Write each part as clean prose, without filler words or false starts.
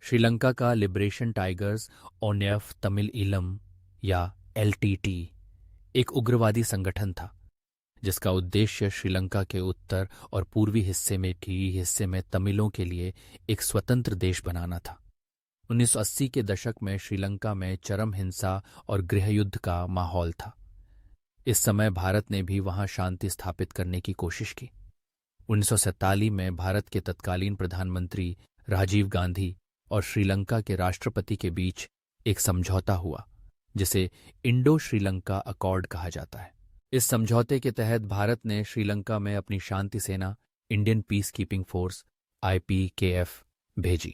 श्रीलंका का liberation tigers ओनेफ Tamil Eelam या LTT एक उग्रवादी संगठन था जिसका उद्देश्य श्रीलंका के उत्तर और पूर्वी हिस्से में तमिलों के लिए एक स्वतंत्र देश बनाना था। 1980 के दशक में श्रीलंका में चरम हिंसा और गृहयुद्ध का माहौल था। इस समय भारत ने भी वहां शांति स्थापित करने की कोशिश की। 1947 में भारत के तत्कालीन प्रधानमंत्री राजीव गांधी और श्रीलंका के राष्ट्रपति के बीच एक समझौता हुआ जिसे इंडो श्रीलंका अकॉर्ड कहा जाता है। इस समझौते के तहत भारत ने श्रीलंका में अपनी शांति सेना Indian peace keeping force IPKF भेजी।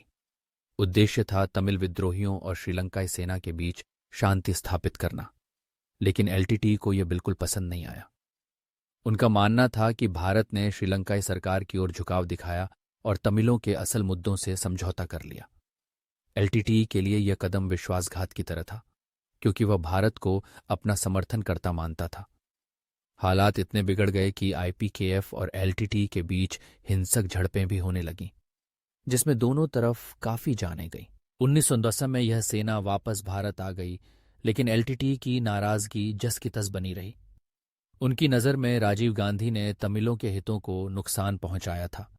उद्देश्य था तमिल विद्रोहियों और श्रीलंकाई सेना के बीच शांति स्थापित करना, लेकिन LTT को यह बिल्कुल पसंद नहीं आया। उनका मानना था कि भारत ने श्रीलंकाई सरकार की ओर झुकाव दिखाया और तमिलों के असल मुद्दों से समझौता कर लिया। LTT के लिए यह कदम विश्वासघात की तरह था, क्योंकि वह भारत को अपना समर्थनकर्ता मानता था। हालात इतने बिगड़ गए कि IPKF और LTT के बीच हिंसक झड़पें भी होने लगीं, जिसमें दोनों तरफ काफी जानें गईं। 1910 में यह सेना वापस भारत आ गई, लेकिन LTT की नाराजगी जस की तस बनी रही। उनकी नज़र में राजीव गांधी ने तमिलों के हितों को नुकसान पहुंचाया था।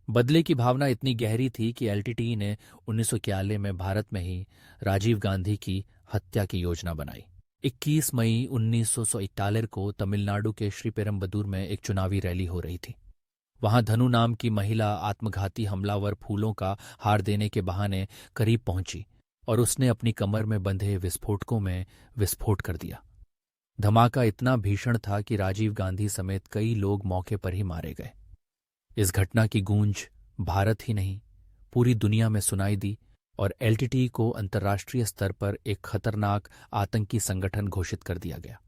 बदले की भावना इतनी गहरी थी कि LTT ने 1941 में भारत में ही राजीव गांधी की हत्या की योजना बनाई। 21 मई 1941 को तमिलनाडु के श्रीपेरम्बदूर में एक चुनावी रैली हो रही थी। वहां धनु नाम की महिला आत्मघाती हमलावर फूलों का हार देने के बहाने करीब पहुंची और उसने अपनी कमर में बंधे विस्फोटकों में विस्फोट कर दिया। धमाका इतना भीषण था कि राजीव गांधी समेत कई लोग मौके पर ही मारे गए। इस घटना की गूंज भारत ही नहीं पूरी दुनिया में सुनाई दी और LTT को अंतर्राष्ट्रीय स्तर पर एक खतरनाक आतंकी संगठन घोषित कर दिया गया।